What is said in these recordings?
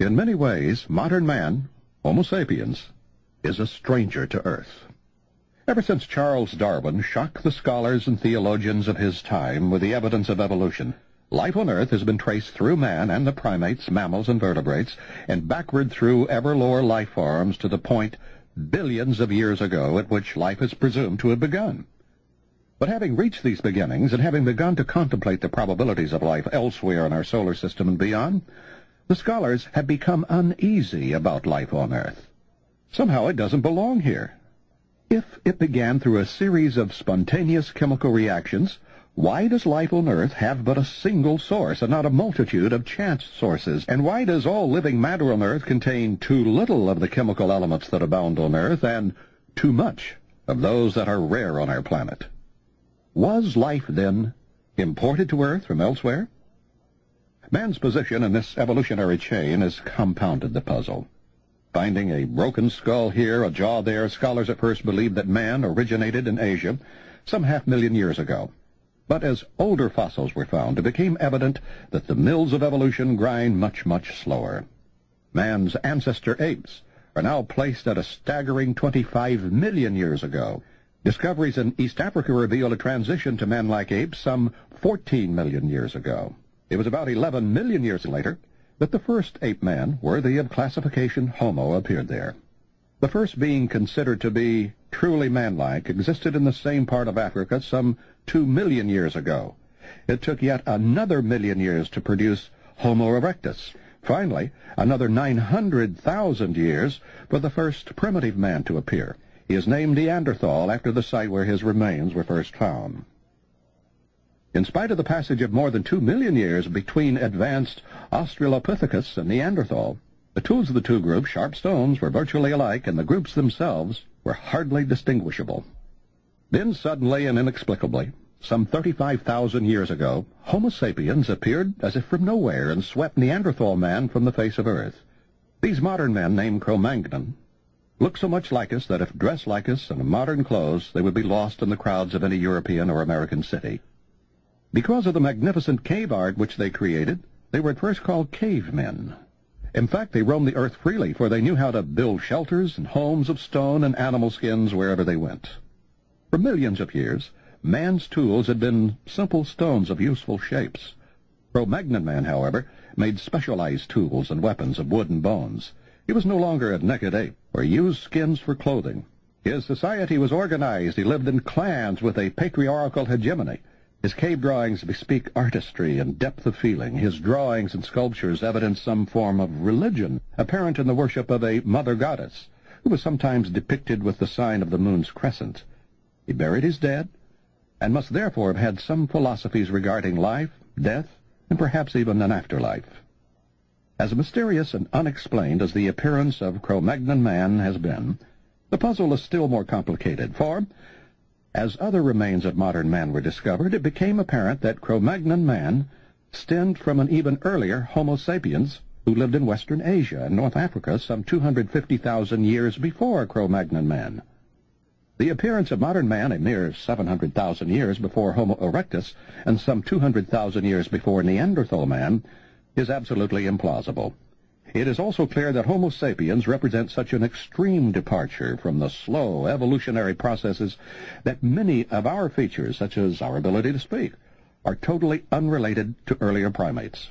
In many ways, modern man, Homo sapiens, is a stranger to Earth. Ever since Charles Darwin shocked the scholars and theologians of his time with the evidence of evolution, life on Earth has been traced through man and the primates, mammals, and vertebrates, and backward through ever lower life forms to the point billions of years ago at which life is presumed to have begun. But having reached these beginnings and having begun to contemplate the probabilities of life elsewhere in our solar system and beyond, the scholars have become uneasy about life on Earth. Somehow it doesn't belong here. If it began through a series of spontaneous chemical reactions, why does life on Earth have but a single source and not a multitude of chance sources? And why does all living matter on Earth contain too little of the chemical elements that abound on Earth and too much of those that are rare on our planet? Was life, then, imported to Earth from elsewhere? Man's position in this evolutionary chain has compounded the puzzle. Finding a broken skull here, a jaw there, scholars at first believed that man originated in Asia some 500,000 years ago. But as older fossils were found, it became evident that the mills of evolution grind much, much slower. Man's ancestor apes are now placed at a staggering 25 million years ago. Discoveries in East Africa reveal a transition to man-like apes some 14 million years ago. It was about 11 million years later that the first ape man, worthy of classification Homo, appeared there. The first being considered to be truly manlike existed in the same part of Africa some 2 million years ago. It took yet another million years to produce Homo erectus. Finally, another 900,000 years for the first primitive man to appear. He is named Neanderthal after the site where his remains were first found. In spite of the passage of more than 2 million years between advanced Australopithecus and Neanderthal, the tools of the two groups, sharp stones, were virtually alike, and the groups themselves were hardly distinguishable. Then suddenly and inexplicably, some 35,000 years ago, Homo sapiens appeared as if from nowhere and swept Neanderthal man from the face of Earth. These modern men, named Cro-Magnon, look so much like us that if dressed like us in modern clothes, they would be lost in the crowds of any European or American city. Because of the magnificent cave art which they created, they were at first called cavemen. In fact, they roamed the earth freely, for they knew how to build shelters and homes of stone and animal skins wherever they went. For millions of years, man's tools had been simple stones of useful shapes. Cro-Magnon man, however, made specialized tools and weapons of wood and bones. He was no longer a naked ape, or used skins for clothing. His society was organized. He lived in clans with a patriarchal hegemony. His cave drawings bespeak artistry and depth of feeling. His drawings and sculptures evidence some form of religion, apparent in the worship of a mother goddess, who was sometimes depicted with the sign of the moon's crescent. He buried his dead, and must therefore have had some philosophies regarding life, death, and perhaps even an afterlife. As mysterious and unexplained as the appearance of Cro-Magnon man has been, the puzzle is still more complicated, for as other remains of modern man were discovered, it became apparent that Cro-Magnon man stemmed from an even earlier Homo sapiens who lived in Western Asia and North Africa some 250,000 years before Cro-Magnon man. The appearance of modern man a mere 700,000 years before Homo erectus and some 200,000 years before Neanderthal man is absolutely implausible. It is also clear that Homo sapiens represent such an extreme departure from the slow evolutionary processes that many of our features, such as our ability to speak, are totally unrelated to earlier primates.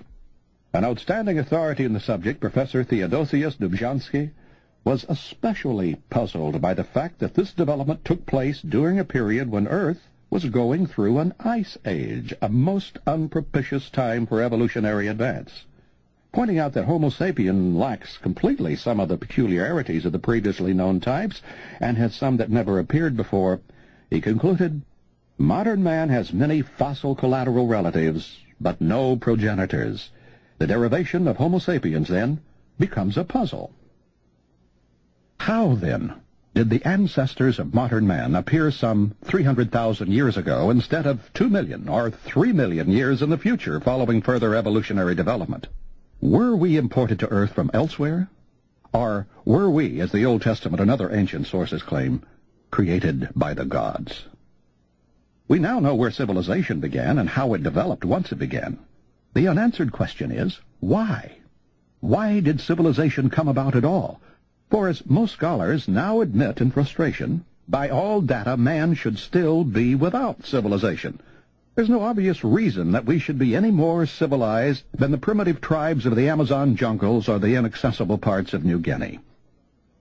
An outstanding authority in the subject, Professor Theodosius Dobzhansky, was especially puzzled by the fact that this development took place during a period when Earth was going through an ice age, a most unpropitious time for evolutionary advance. Pointing out that Homo sapien lacks completely some of the peculiarities of the previously known types and has some that never appeared before, he concluded, modern man has many fossil collateral relatives, but no progenitors. The derivation of Homo sapiens, then, becomes a puzzle. How, then, did the ancestors of modern man appear some 300,000 years ago instead of 2 million or 3 million years in the future following further evolutionary development? Were we imported to Earth from elsewhere? Or were we, as the Old Testament and other ancient sources claim, created by the gods? We now know where civilization began and how it developed once it began. The unanswered question is, why? Why did civilization come about at all? For as most scholars now admit in frustration, by all data man should still be without civilization. There's no obvious reason that we should be any more civilized than the primitive tribes of the Amazon jungles or the inaccessible parts of New Guinea.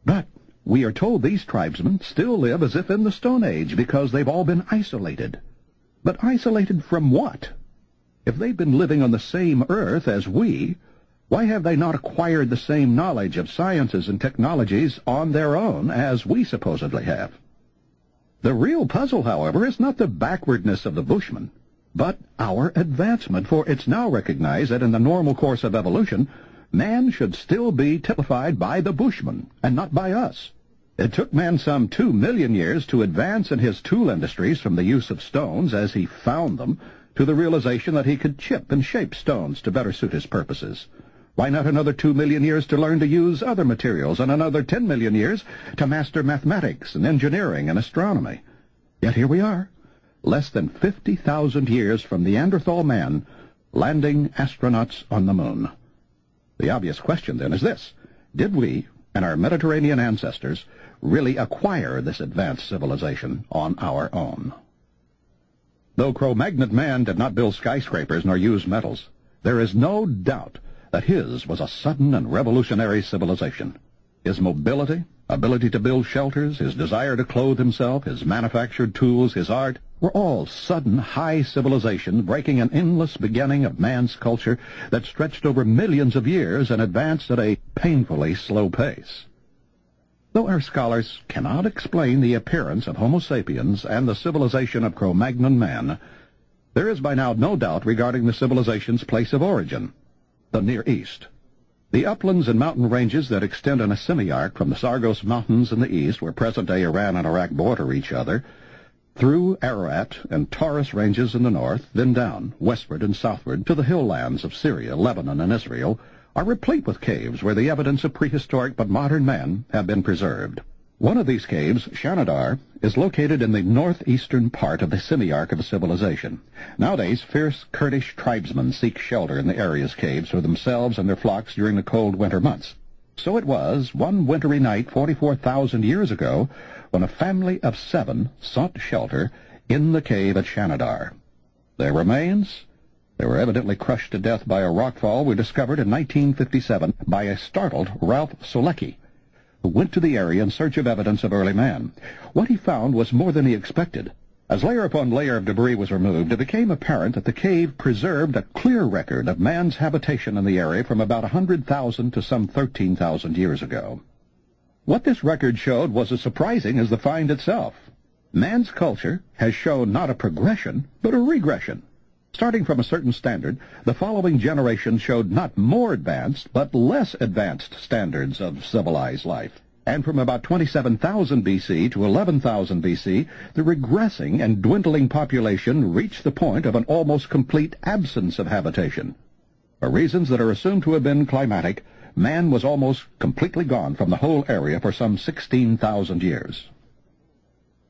But we are told these tribesmen still live as if in the Stone Age because they've all been isolated. But isolated from what? If they've been living on the same earth as we, why have they not acquired the same knowledge of sciences and technologies on their own as we supposedly have? The real puzzle, however, is not the backwardness of the Bushmen, but our advancement, for it's now recognized that in the normal course of evolution, man should still be typified by the Bushmen, and not by us. It took man some 2 million years to advance in his tool industries from the use of stones as he found them to the realization that he could chip and shape stones to better suit his purposes. Why not another 2 million years to learn to use other materials, and another 10 million years to master mathematics and engineering and astronomy? Yet here we are, less than 50,000 years from Neanderthal man, landing astronauts on the moon. The obvious question, then, is this: did we and our Mediterranean ancestors really acquire this advanced civilization on our own? Though Cro-Magnon man did not build skyscrapers nor use metals, there is no doubt that his was a sudden and revolutionary civilization. His mobility, ability to build shelters, his desire to clothe himself, his manufactured tools, his art, were all sudden high civilization breaking an endless beginning of man's culture that stretched over millions of years and advanced at a painfully slow pace. Though our scholars cannot explain the appearance of Homo sapiens and the civilization of Cro-Magnon man, there is by now no doubt regarding the civilization's place of origin: the Near East. The uplands and mountain ranges that extend in a semi-arc from the Sargos Mountains in the east, where present-day Iran and Iraq border each other, through Ararat and Taurus ranges in the north, then down, westward and southward to the hill lands of Syria, Lebanon, and Israel, are replete with caves where the evidence of prehistoric but modern man have been preserved. One of these caves, Shanidar, is located in the northeastern part of the semi-arc of civilization. Nowadays, fierce Kurdish tribesmen seek shelter in the area's caves for themselves and their flocks during the cold winter months. So it was one wintry night 44,000 years ago when a family of 7 sought shelter in the cave at Shanidar. Their remains, they were evidently crushed to death by a rockfall, were discovered in 1957 by a startled Ralph Solecki, who went to the area in search of evidence of early man. What he found was more than he expected. As layer upon layer of debris was removed, it became apparent that the cave preserved a clear record of man's habitation in the area from about 100,000 to some 13,000 years ago. What this record showed was as surprising as the find itself. Man's culture has shown not a progression, but a regression. Starting from a certain standard, the following generation showed not more advanced, but less advanced standards of civilized life. And from about 27,000 B.C. to 11,000 B.C., the regressing and dwindling population reached the point of an almost complete absence of habitation. For reasons that are assumed to have been climatic, man was almost completely gone from the whole area for some 16,000 years.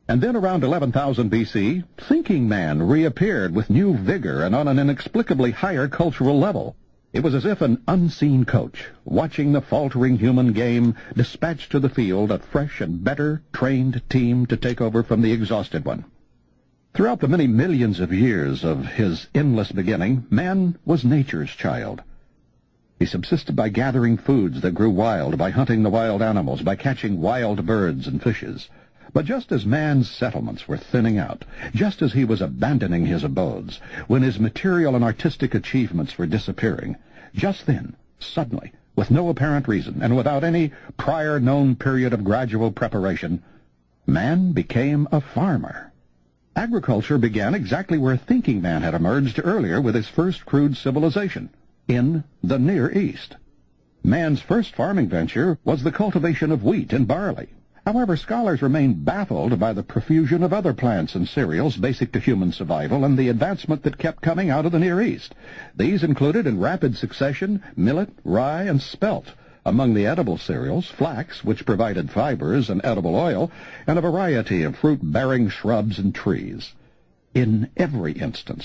And then around 11,000 B.C., thinking man reappeared with new vigor and on an inexplicably higher cultural level. It was as if an unseen coach, watching the faltering human game, dispatched to the field a fresh and better trained team to take over from the exhausted one. Throughout the many millions of years of his endless beginning, man was nature's child. He subsisted by gathering foods that grew wild, by hunting the wild animals, by catching wild birds and fishes. But just as man's settlements were thinning out, just as he was abandoning his abodes, when his material and artistic achievements were disappearing, just then, suddenly, with no apparent reason, and without any prior known period of gradual preparation, man became a farmer. Agriculture began exactly where thinking man had emerged earlier with his first crude civilization, in the Near East. Man's first farming venture was the cultivation of wheat and barley. However, scholars remain baffled by the profusion of other plants and cereals basic to human survival and the advancement that kept coming out of the Near East. These included in rapid succession millet, rye, and spelt. Among the edible cereals, flax, which provided fibers and edible oil, and a variety of fruit-bearing shrubs and trees. In every instance,